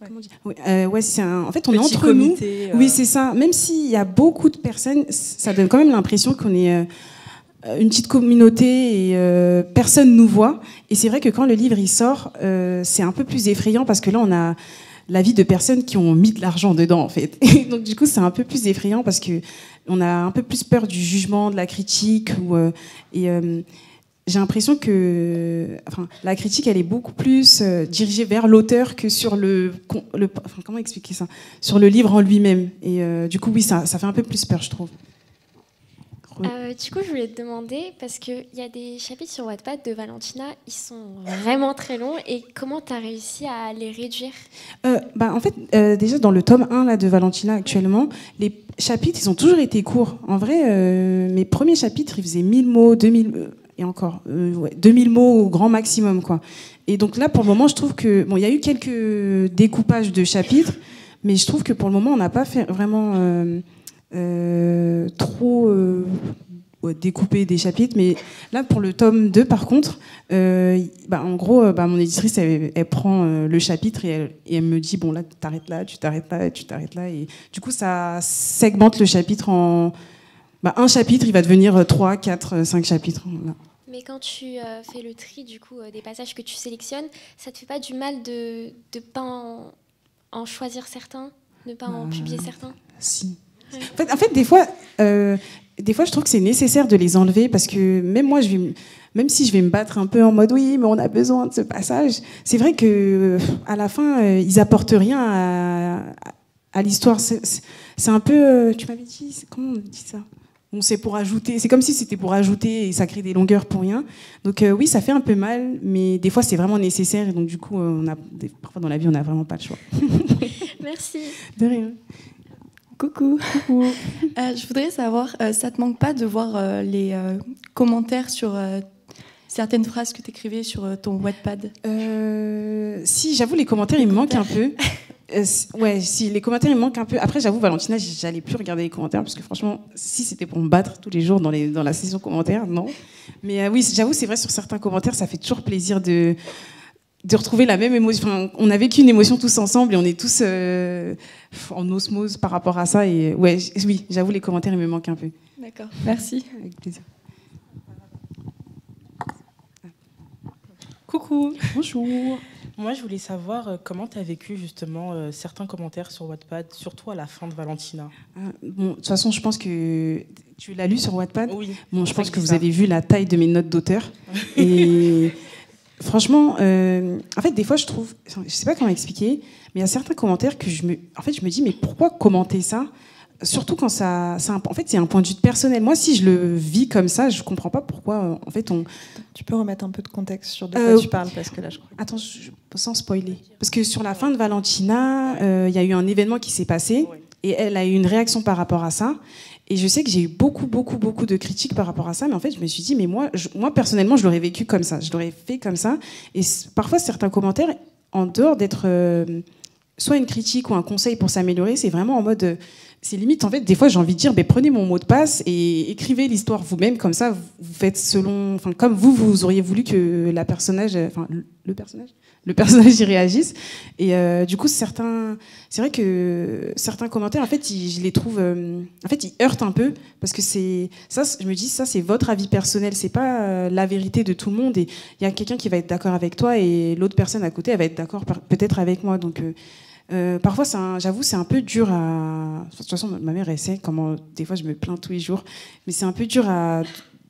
[SPEAKER 3] Comment on dit? Oui, ouais, en fait, on est entre comité, nous. Oui, c'est ça. Même s'il y a beaucoup de personnes, ça donne quand même l'impression qu'on est une petite communauté et personne nous voit. Et c'est vrai que quand le livre il sort, c'est un peu plus effrayant parce que là, on a la vie de personnes qui ont mis de l'argent dedans, en fait. Et donc, du coup, c'est un peu plus effrayant parce qu'on a un peu plus peur du jugement, de la critique. J'ai l'impression que la critique, elle est beaucoup plus dirigée vers l'auteur que sur comment expliquer ça? Sur le livre en lui-même. Et du coup, oui, ça fait un peu plus peur, je trouve.
[SPEAKER 8] Du coup, je voulais te demander, parce qu'il y a des chapitres sur Wattpad de Valentina, ils sont vraiment très longs, et comment tu as réussi à les réduire?
[SPEAKER 3] En fait, déjà dans le tome 1 là, de Valentina actuellement, les chapitres, ils ont toujours été courts. En vrai, mes premiers chapitres, ils faisaient 1000 mots, 2000... et encore, 2000 mots au grand maximum, quoi. Et donc là, pour le moment, je trouve que... Bon, il y a eu quelques découpages de chapitres, mais je trouve que pour le moment, on n'a pas fait vraiment... trop découper des chapitres, mais là pour le tome 2 par contre en gros mon éditrice elle prend le chapitre et elle me dit bon là tu t'arrêtes là, tu t'arrêtes là et tu t'arrêtes là, et du coup ça segmente le chapitre en un chapitre il va devenir 3, 4, 5 chapitres là.
[SPEAKER 8] Mais quand tu fais le tri du coup des passages que tu sélectionnes, ça te fait pas du mal de pas en choisir certains, ne pas en publier certains?
[SPEAKER 3] Si. En fait, des fois, je trouve que c'est nécessaire de les enlever parce que même moi, même si je vais me battre un peu en mode oui, mais on a besoin de ce passage, c'est vrai que à la fin, ils apportent rien à l'histoire. C'est un peu, tu m'avais dit, comment on dit ça? Bon, c'est pour ajouter. C'est comme si c'était pour ajouter et ça crée des longueurs pour rien. Donc oui, ça fait un peu mal, mais des fois, c'est vraiment nécessaire. Et donc du coup, parfois dans la vie, on n'a vraiment pas le choix.
[SPEAKER 8] Merci.
[SPEAKER 3] De rien.
[SPEAKER 9] Coucou. Je voudrais savoir, ça te manque pas de voir les commentaires sur certaines phrases que tu écrivais sur ton Wattpad?
[SPEAKER 3] Si, j'avoue, les commentaires, ils me manquent un peu. Ouais, si, les commentaires, ils me manquent un peu. Après, j'avoue, Valentina, j'allais plus regarder les commentaires parce que franchement, si c'était pour me battre tous les jours dans la session commentaires, non. Mais oui, j'avoue, c'est vrai, sur certains commentaires, ça fait toujours plaisir de retrouver la même émotion. Enfin, on a vécu une émotion tous ensemble et on est tous en osmose par rapport à ça. Et ouais, oui, j'avoue, les commentaires, ils me manquent un peu.
[SPEAKER 9] D'accord, merci.
[SPEAKER 3] Avec plaisir.
[SPEAKER 9] Coucou.
[SPEAKER 3] Bonjour.
[SPEAKER 10] Moi, je voulais savoir comment tu as vécu justement certains commentaires sur Wattpad, surtout à la fin de Valentina.
[SPEAKER 3] Bon, de toute façon, je pense que tu l'as lu sur Wattpad.
[SPEAKER 10] Oui.
[SPEAKER 3] Bon, je pense que vous avez vu la taille de mes notes d'auteur. Et franchement, en fait, des fois, je trouve, je sais pas comment expliquer, mais il y a certains commentaires que je me dis, mais pourquoi commenter ça ? Surtout quand en fait, c'est un point de vue personnel. Moi, si je le vis comme ça, je comprends pas pourquoi. En fait,
[SPEAKER 11] Tu peux remettre un peu de contexte sur de quoi tu parles, parce que là, je crois.
[SPEAKER 3] Attends, sans spoiler. Parce que sur la fin de Valentina, il y a eu un événement qui s'est passé, et elle a eu une réaction par rapport à ça. Et je sais que j'ai eu beaucoup de critiques par rapport à ça, mais en fait, je me suis dit, mais moi personnellement, je l'aurais vécu comme ça, je l'aurais fait comme ça. Et parfois, certains commentaires, en dehors d'être soit une critique ou un conseil pour s'améliorer, c'est vraiment en mode, c'est limite, en fait, des fois, j'ai envie de dire, prenez mon mot de passe et écrivez l'histoire vous-même, comme ça, vous faites comme vous auriez voulu que le personnage y réagisse. Et du coup, c'est vrai que certains commentaires, en fait, je les trouve, en fait, ils heurtent un peu, parce que je me dis, ça, c'est votre avis personnel, c'est pas la vérité de tout le monde. Et il y a quelqu'un qui va être d'accord avec toi et l'autre personne à côté, elle va être d'accord peut-être avec moi. Donc, parfois, j'avoue, c'est un peu dur à... De toute façon, ma mère essaie, des fois, je me plains tous les jours, mais c'est un peu dur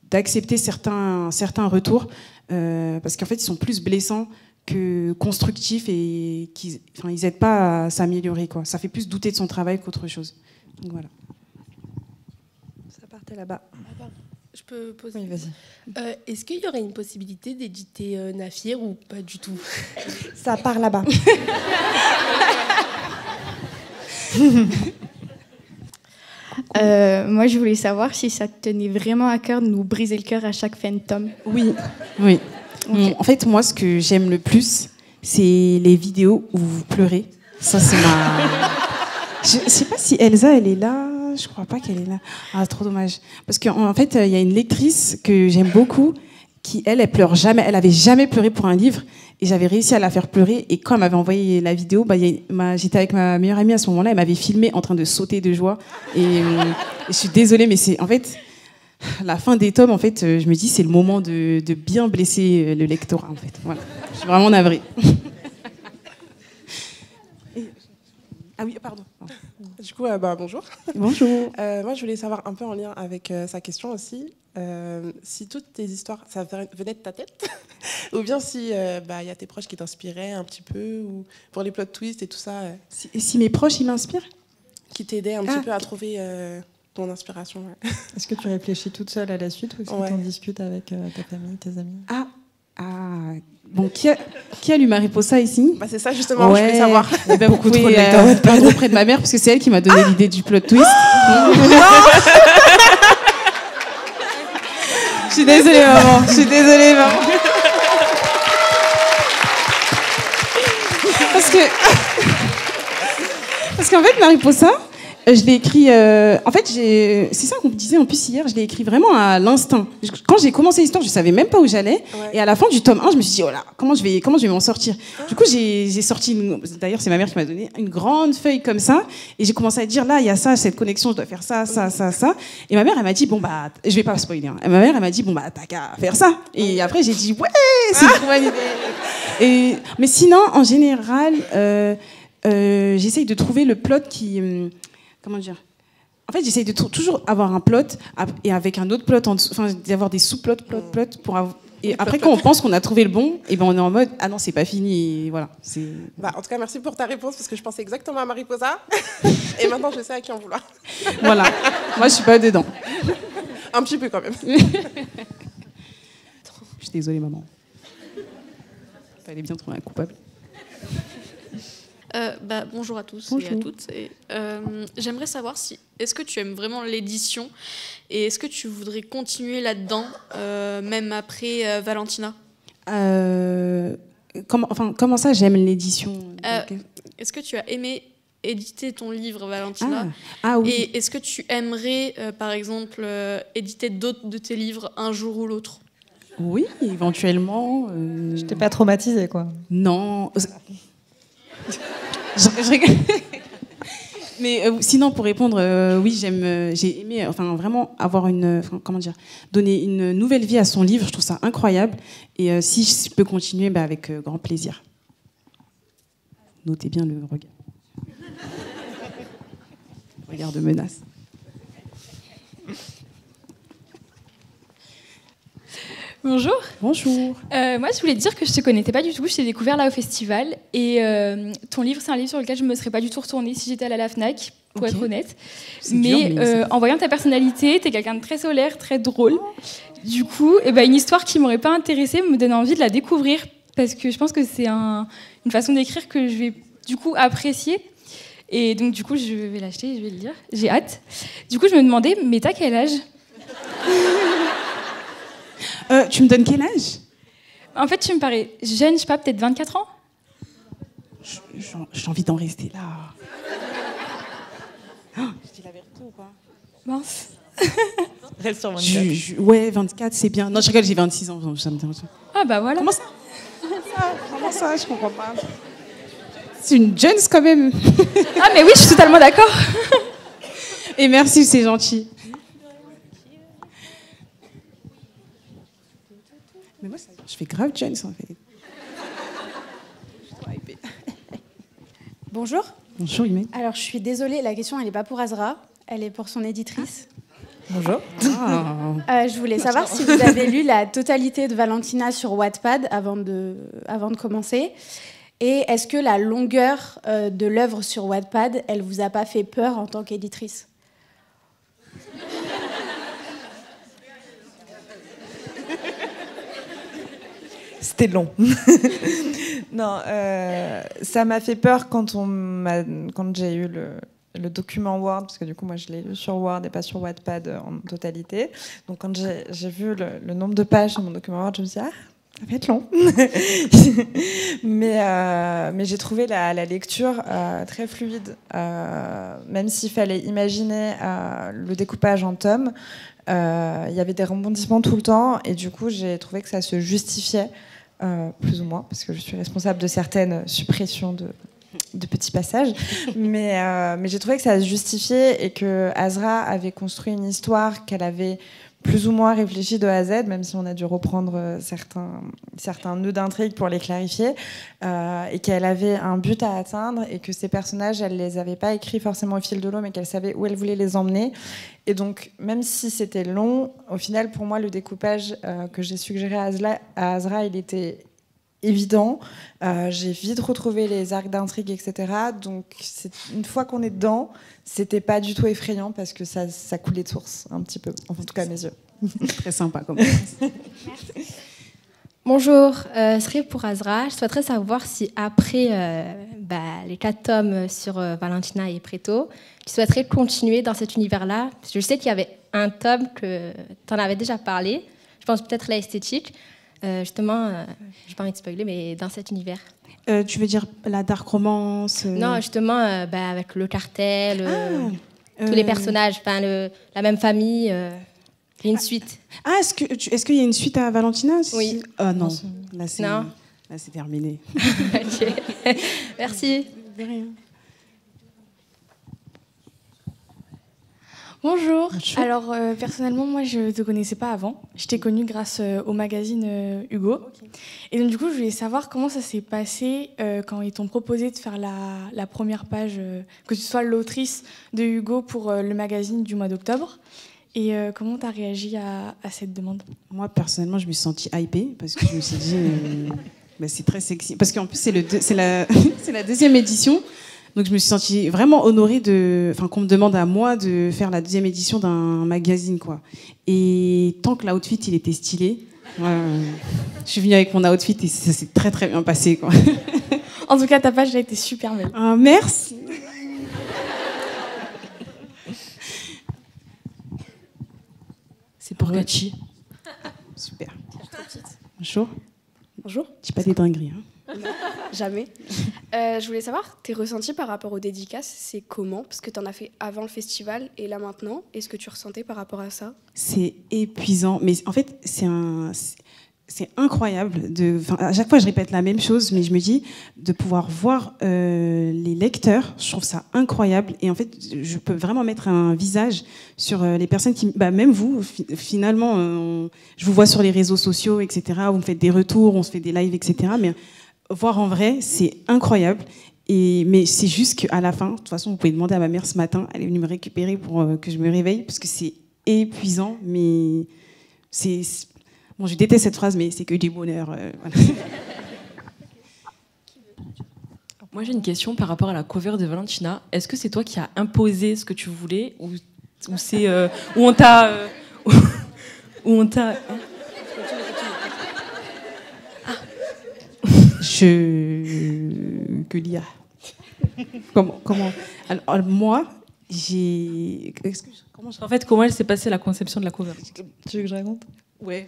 [SPEAKER 3] d'accepter certains retours, parce qu'en fait, ils sont plus blessants que constructifs et ils aident pas à s'améliorer, quoi. Ça fait plus douter de son travail qu'autre chose. Donc voilà.
[SPEAKER 11] Ça partait là-bas.
[SPEAKER 12] Je peux poser.
[SPEAKER 11] Oui, vas-y.
[SPEAKER 12] Est-ce qu'il y aurait une possibilité d'éditer Nafir ou pas du tout?
[SPEAKER 11] Ça part là-bas.
[SPEAKER 13] Moi, je voulais savoir si ça te tenait vraiment à cœur de nous briser le cœur à chaque fin de tome.
[SPEAKER 3] Oui.
[SPEAKER 13] Okay.
[SPEAKER 3] En fait, moi, ce que j'aime le plus, c'est les vidéos où vous pleurez. Ça, c'est Je sais pas si Elsa, elle est là. Je crois pas qu'elle est là. Ah, trop dommage. Parce qu'en fait, il y a une lectrice que j'aime beaucoup qui, elle pleure jamais. Elle avait jamais pleuré pour un livre. Et j'avais réussi à la faire pleurer. Et quand elle m'avait envoyé la vidéo, j'étais avec ma meilleure amie à ce moment-là. Elle m'avait filmé en train de sauter de joie. Et je suis désolée, mais c'est... En fait, la fin des tomes, en fait, je me dis, c'est le moment de bien blesser le lectorat, en fait. Voilà. Je suis vraiment navrée.
[SPEAKER 14] Ah oui, pardon. Du coup, bonjour.
[SPEAKER 3] Bonjour.
[SPEAKER 14] Moi, je voulais savoir un peu en lien avec sa question aussi, si toutes tes histoires, ça venait de ta tête, ou bien si y a tes proches qui t'inspiraient un petit peu, ou pour les plot twists et tout ça.
[SPEAKER 3] Si mes proches, ils m'inspirent ?
[SPEAKER 14] Qui t'aidaient un petit peu à trouver ton inspiration. Ouais.
[SPEAKER 11] Est-ce que tu réfléchis toute seule à la suite, ou est-ce que tu en discutes avec ta famille, tes amis ?
[SPEAKER 3] Bon, qui a lu Mariposa ici ?
[SPEAKER 14] C'est ça justement, je voulais savoir.
[SPEAKER 3] Beaucoup trop de lecteurs perdre auprès de ma mère, parce que c'est elle qui m'a donné l'idée du plot twist. Je suis désolée, maman. Parce qu'en fait, Mariposa, je l'ai écrit... en fait, c'est ça qu'on me disait en plus hier, je l'ai écrit vraiment à l'instinct. Quand j'ai commencé l'histoire, je savais même pas où j'allais. Ouais. Et à la fin du tome 1, je me suis dit, oh là, comment je vais m'en sortir ? Du coup, j'ai sorti... D'ailleurs, c'est ma mère qui m'a donné une grande feuille comme ça. Et j'ai commencé à dire, là, il y a ça, cette connexion, je dois faire ça. Et ma mère, elle m'a dit, je vais pas spoiler. Hein. Ma mère, elle m'a dit, t'as qu'à faire ça. Et après, j'ai dit, ouais, c'est une bonne idée. Mais sinon, en général, j'essaye de trouver le plot qui... comment dire ? En fait, j'essaye de toujours avoir un plot et avec un autre plot en dessous, d'avoir des sous-plots, plot pour avoir... Et après, quand on pense qu'on a trouvé le bon, et on est en mode ah non, c'est pas fini. Et voilà.
[SPEAKER 14] En tout cas, merci pour ta réponse parce que je pensais exactement à Mariposa et maintenant je sais à qui en vouloir.
[SPEAKER 3] Voilà. Moi, je suis pas dedans.
[SPEAKER 14] Un petit peu quand même.
[SPEAKER 3] Je suis désolée, maman. Fallait bien trouver un coupable.
[SPEAKER 15] Bonjour à tous.
[SPEAKER 3] Bonjour.
[SPEAKER 15] Et à toutes. J'aimerais savoir est-ce que tu aimes vraiment l'édition et est-ce que tu voudrais continuer là-dedans, même après Valentina ?
[SPEAKER 3] Comment ça, j'aime l'édition
[SPEAKER 15] Est-ce que tu as aimé éditer ton livre Valentina ?
[SPEAKER 3] Oui.
[SPEAKER 15] Et est-ce que tu aimerais, par exemple, éditer d'autres de tes livres un jour ou l'autre ?
[SPEAKER 3] Oui, éventuellement.
[SPEAKER 11] Je t'ai pas traumatisée, quoi.
[SPEAKER 3] Non. Mais sinon, pour répondre, oui, j'ai aimé, vraiment avoir donner une nouvelle vie à son livre. Je trouve ça incroyable. Et si je peux continuer, avec grand plaisir. Notez bien le regard. Regard de menace.
[SPEAKER 16] Bonjour.
[SPEAKER 3] Bonjour.
[SPEAKER 16] Moi, je voulais te dire que je te connaissais pas du tout. Je t'ai découvert là au festival. Et ton livre, c'est un livre sur lequel je me serais pas du tout retournée si j'étais allée à la Fnac, pour être honnête. Mais en voyant ta personnalité, t'es quelqu'un de très solaire, très drôle. Du coup, une histoire qui m'aurait pas intéressée me donne envie de la découvrir parce que je pense que c'est une façon d'écrire que je vais du coup apprécier. Et donc du coup, je vais l'acheter, je vais le lire. J'ai hâte. Du coup, je me demandais, mais t'as quel âge?
[SPEAKER 3] Tu me donnes quel âge?
[SPEAKER 16] En fait, tu me parais jeune, je sais pas, peut-être 24 ans.
[SPEAKER 3] J'ai envie d'en rester là. Oh, je dis la vérité ou pas?
[SPEAKER 16] Mince.
[SPEAKER 4] Reste sur 24.
[SPEAKER 3] Ouais, 24, c'est bien. Non, je rigole, j'ai 26 ans. Ça me dérange.
[SPEAKER 16] Ah bah voilà.
[SPEAKER 3] Comment ça? Comment ça? Je comprends pas. C'est une jeune quand même.
[SPEAKER 16] Ah mais oui, je suis totalement d'accord.
[SPEAKER 3] Et merci, c'est gentil. Mais moi, je fais grave jeune, en fait.
[SPEAKER 17] Bonjour.
[SPEAKER 3] Bonjour, Imen.
[SPEAKER 17] Alors, je suis désolée, la question, elle n'est pas pour Azra, elle est pour son éditrice.
[SPEAKER 3] Bonjour.
[SPEAKER 17] Je voulais savoir si vous avez lu la totalité de Valentina sur Wattpad avant de commencer. Et est-ce que la longueur de l'œuvre sur Wattpad, elle vous a pas fait peur en tant qu'éditrice?
[SPEAKER 18] C'était long. Non, ça m'a fait peur quand j'ai eu le document Word, parce que du coup, moi, je l'ai lu sur Word et pas sur Wattpad en totalité. Donc, quand j'ai vu le nombre de pages sur mon document Word, je me suis dit, ça va être long. mais j'ai trouvé la lecture très fluide. Même s'il fallait imaginer le découpage en tomes, il y avait des rebondissements tout le temps, et du coup, j'ai trouvé que ça se justifiait. Plus ou moins, parce que je suis responsable de certaines suppressions de petits passages. Mais j'ai trouvé que ça se justifiait et que Azra avait construit une histoire qu'elle avait plus ou moins réfléchi de A à Z, même si on a dû reprendre certains nœuds d'intrigue pour les clarifier, et qu'elle avait un but à atteindre et que ces personnages, elle les avait pas écrits forcément au fil de l'eau, mais qu'elle savait où elle voulait les emmener. Et donc, même si c'était long, au final, pour moi, le découpage que j'ai suggéré à Azra, il était évident. J'ai vite retrouvé les arcs d'intrigue, etc. Donc, une fois qu'on est dedans, c'était pas du tout effrayant parce que ça coulait de source, un petit peu. Enfin, en tout cas, à mes yeux.
[SPEAKER 3] Très sympa comme ça.
[SPEAKER 17] Merci. Bonjour, ce serait pour Azra. Je souhaiterais savoir si après les 4 tomes sur Valentina et Preto, tu souhaiterais continuer dans cet univers-là. Parce que je sais qu'il y avait un tome que tu en avais déjà parlé. Je pense peut-être l'esthétique. Justement, j'ai pas envie de spoiler, mais dans cet univers.
[SPEAKER 3] Tu veux dire la dark romance
[SPEAKER 17] Non, justement, avec le cartel, tous les personnages, la même famille. Il y a une suite.
[SPEAKER 3] Ah, est-ce qu'il y a une suite à Valentina?
[SPEAKER 17] Oui.
[SPEAKER 3] Ah non, là c'est terminé.
[SPEAKER 17] Ok. Merci.
[SPEAKER 3] De rien.
[SPEAKER 13] Bonjour. Alors, personnellement, moi, je ne te connaissais pas avant. Je t'ai connue grâce au magazine Hugo. Okay. Et donc, du coup, je voulais savoir comment ça s'est passé quand ils t'ont proposé de faire la première page, que tu sois l'autrice de Hugo pour le magazine du mois d'octobre. Et comment tu as réagi à cette demande?
[SPEAKER 3] Moi, personnellement, je me suis sentie hypée parce que je me suis dit, c'est très sexy. Parce qu'en plus, c'est la deuxième édition. Donc je me suis sentie vraiment honorée qu'on me demande à moi de faire la deuxième édition d'un magazine, quoi. Et tant que l'outfit il était stylé, je suis venue avec mon outfit et ça s'est très très bien passé, quoi.
[SPEAKER 13] En tout cas, ta page a été super belle.
[SPEAKER 3] Ah, merci.
[SPEAKER 4] C'est pour Gachi.
[SPEAKER 3] Super. Bonjour.
[SPEAKER 13] Bonjour.
[SPEAKER 3] Dis pas des dingueries, hein.
[SPEAKER 12] Jamais. Je voulais savoir, tes ressentis par rapport aux dédicaces, c'est comment? Parce que tu en as fait avant le festival et là maintenant. Est-ce que tu ressentais par rapport à ça?
[SPEAKER 3] C'est épuisant. Mais en fait, c'est incroyable. À chaque fois, je répète la même chose, mais je me dis de pouvoir voir les lecteurs, je trouve ça incroyable. Et en fait, je peux vraiment mettre un visage sur les personnes qui... même vous, finalement, je vous vois sur les réseaux sociaux, etc. Vous me faites des retours, on se fait des lives, etc. Mais voir en vrai, c'est incroyable. Mais c'est juste qu'à la fin, de toute façon, vous pouvez demander à ma mère ce matin, elle est venue me récupérer pour que je me réveille, parce que c'est épuisant, mais bon, je déteste cette phrase, mais c'est que du bonheur. Voilà.
[SPEAKER 4] Moi, j'ai une question par rapport à la cover de Valentina. Est-ce que c'est toi qui as imposé ce que tu voulais ou c'est où on t'a
[SPEAKER 3] Que dire? Comment alors, moi, j'ai...
[SPEAKER 4] En fait, comment elle s'est passée la conception de la cover?
[SPEAKER 11] Tu veux que je raconte?
[SPEAKER 3] Ouais.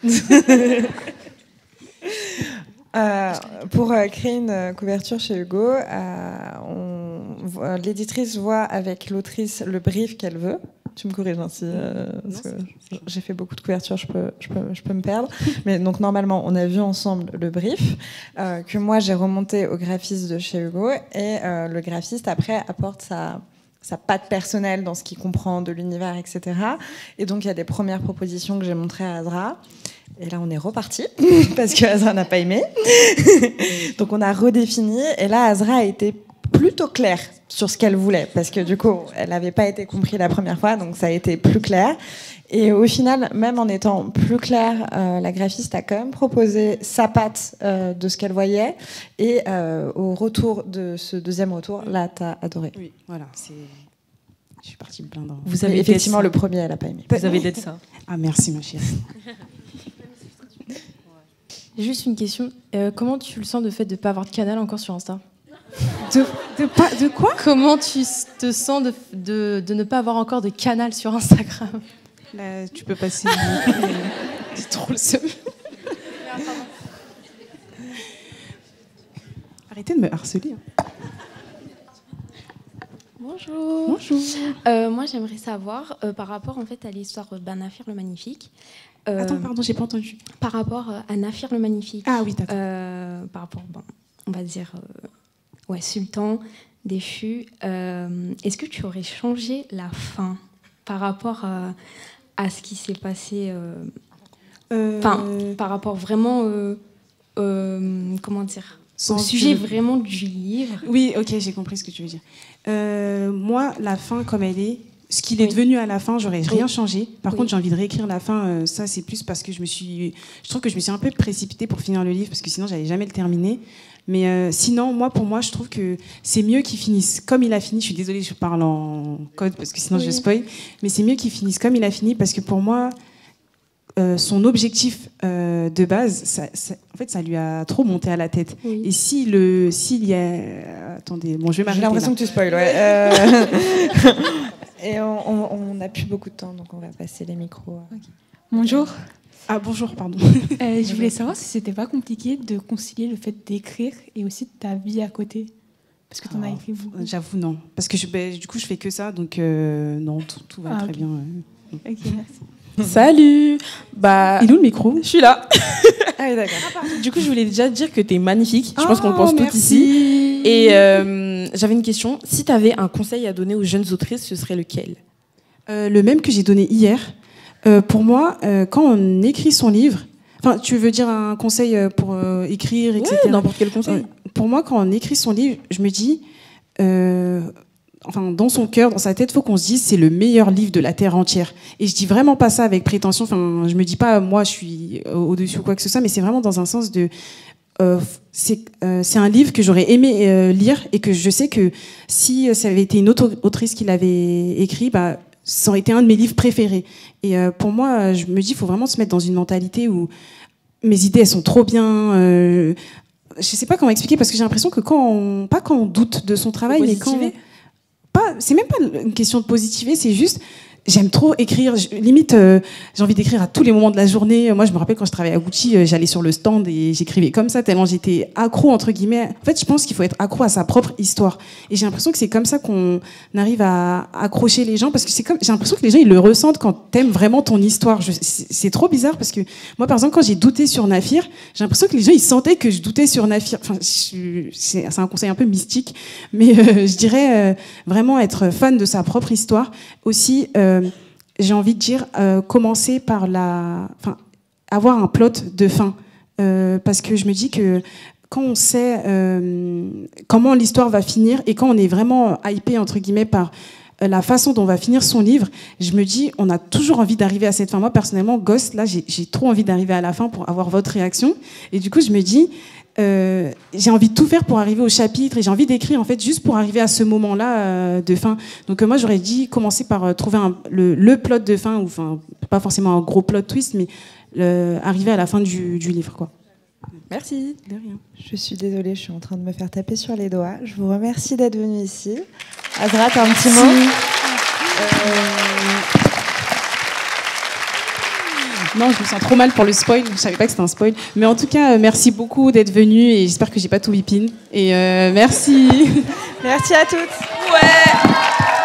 [SPEAKER 11] Pour créer une couverture chez Hugo, l'éditrice voit avec l'autrice le brief qu'elle veut. Tu me corriges si parce que j'ai fait beaucoup de couvertures, je peux me perdre. Mais donc normalement, on a vu ensemble le brief que moi j'ai remonté au graphiste de chez Hugo et le graphiste après apporte sa patte personnelle dans ce qu'il comprend de l'univers, etc. Et donc il y a des premières propositions que j'ai montrées à Azra. Et là, on est reparti parce que Azra n'a pas aimé. Donc on a redéfini. Et là, Azra a été plutôt claire sur ce qu'elle voulait, parce que du coup, elle n'avait pas été comprise la première fois, donc ça a été plus clair. Et au final, même en étant plus claire, la graphiste a quand même proposé sa patte de ce qu'elle voyait. Et au retour de ce deuxième retour, là, t'as adoré.
[SPEAKER 3] Oui, voilà, je suis partie me plaindre.
[SPEAKER 11] Vous avez effectivement le premier, elle n'a pas aimé.
[SPEAKER 4] Vous avez d'être ça.
[SPEAKER 3] Ah, merci, ma chérie.
[SPEAKER 19] Juste une question. Comment tu le sens de fait de ne pas avoir de canal encore sur Insta?
[SPEAKER 3] De quoi?
[SPEAKER 19] Comment tu te sens de ne pas avoir encore de canal sur Instagram?
[SPEAKER 3] Là, tu peux passer. C'est trop le seum. Arrêtez de me harceler.
[SPEAKER 8] Bonjour.
[SPEAKER 3] Bonjour.
[SPEAKER 8] Moi, j'aimerais savoir, par rapport en fait, à l'histoire d'Anafir le Magnifique.
[SPEAKER 3] Attends, pardon, j'ai pas entendu.
[SPEAKER 8] Par rapport à Nafir le Magnifique.
[SPEAKER 3] Ah oui, d'accord.
[SPEAKER 8] Par rapport, on va dire, sultan, déchu. Est-ce que tu aurais changé la fin par rapport à ce qui s'est passé par rapport vraiment, comment dire, au sujet vraiment du livre.
[SPEAKER 3] Oui, ok, j'ai compris ce que tu veux dire. Moi, la fin comme elle est, ce qu'il est devenu à la fin, j'aurais rien changé. Par contre, j'ai envie de réécrire la fin. Ça, c'est plus parce que je trouve que je me suis un peu précipitée pour finir le livre, parce que sinon, j'allais jamais le terminer. Mais sinon, pour moi, je trouve que c'est mieux qu'il finisse comme il a fini. Je suis désolée, je parle en code parce que sinon je spoil. Mais c'est mieux qu'il finisse comme il a fini, parce que pour moi, son objectif de base, en fait, ça lui a trop monté à la tête. Oui. Et s'il y a... Attendez, bon, je vais m'arrêter.
[SPEAKER 11] J'ai l'impression
[SPEAKER 3] là.
[SPEAKER 11] que tu spoil, ouais. Et on n'a plus beaucoup de temps, donc on va passer les micros.
[SPEAKER 20] Okay. Bonjour.
[SPEAKER 3] Ah, bonjour, pardon.
[SPEAKER 20] Je voulais savoir si c'était pas compliqué de concilier le fait d'écrire et aussi de ta vie à côté. Parce que tu en as écrit beaucoup.
[SPEAKER 3] J'avoue, non. Parce que du coup, je fais que ça, donc non, tout va très bien.
[SPEAKER 20] Ok, merci.
[SPEAKER 10] Salut.
[SPEAKER 3] Il est où le micro?
[SPEAKER 10] Je suis là.
[SPEAKER 11] Ah oui, d'accord.
[SPEAKER 10] Du coup, je voulais déjà dire que tu es magnifique. Je pense qu'on le pense tous ici. Et j'avais une question. Si tu avais un conseil à donner aux jeunes autrices, ce serait lequel?
[SPEAKER 3] Le même que j'ai donné hier. Pour moi, quand on écrit son livre, enfin, tu veux dire un conseil pour écrire, etc.
[SPEAKER 10] Ouais, n'importe quel conseil.
[SPEAKER 3] Pour moi, quand on écrit son livre, je me dis, dans son cœur, dans sa tête, il faut qu'on se dise c'est le meilleur livre de la terre entière. Et je dis vraiment pas ça avec prétention. Enfin, je me dis pas moi je suis au-dessus ou quoi que ce soit, mais c'est vraiment dans un sens de c'est un livre que j'aurais aimé lire, et que je sais que si ça avait été une autre autrice qui l'avait écrit, ça aurait été un de mes livres préférés. Et pour moi, je me dis, il faut vraiment se mettre dans une mentalité où mes idées, elles sont trop bien. Je sais pas comment expliquer, parce que j'ai l'impression que pas quand on doute de son travail, mais quand... C'est même pas une question de positiver, c'est juste... J'aime trop écrire, limite j'ai envie d'écrire à tous les moments de la journée. Moi, je me rappelle quand je travaillais à Gucci, j'allais sur le stand et j'écrivais comme ça, tellement j'étais accro, entre guillemets. En fait, je pense qu'il faut être accro à sa propre histoire. Et j'ai l'impression que c'est comme ça qu'on arrive à accrocher les gens, parce que j'ai l'impression que les gens, ils le ressentent quand t'aimes vraiment ton histoire. C'est trop bizarre, parce que moi, par exemple, quand j'ai douté sur Nafir, j'ai l'impression que les gens, ils sentaient que je doutais sur Nafir. Enfin, c'est un conseil un peu mystique, mais je dirais vraiment être fan de sa propre histoire. Aussi, j'ai envie de dire, commencer par avoir un plot de fin. Parce que je me dis que quand on sait comment l'histoire va finir et quand on est vraiment hypé, entre guillemets, par la façon dont on va finir son livre, je me dis, on a toujours envie d'arriver à cette fin. Moi, personnellement, Ghost, là, j'ai trop envie d'arriver à la fin pour avoir votre réaction. Et du coup, je me dis, j'ai envie de tout faire pour arriver au chapitre et j'ai envie d'écrire, en fait, juste pour arriver à ce moment-là de fin. Donc, moi, j'aurais dit commencer par trouver le plot de fin, ou enfin, pas forcément un gros plot twist, mais arriver à la fin du livre, quoi.
[SPEAKER 18] Merci.
[SPEAKER 3] De rien.
[SPEAKER 18] Je suis désolée, je suis en train de me faire taper sur les doigts. Je vous remercie d'être venu ici. Azra, t'as un petit mot?
[SPEAKER 3] Non, je me sens trop mal pour le spoil. Je savais pas que c'était un spoil. Mais en tout cas, merci beaucoup d'être venu et j'espère que j'ai pas tout bipine. Et merci.
[SPEAKER 18] Merci à toutes.
[SPEAKER 10] Ouais.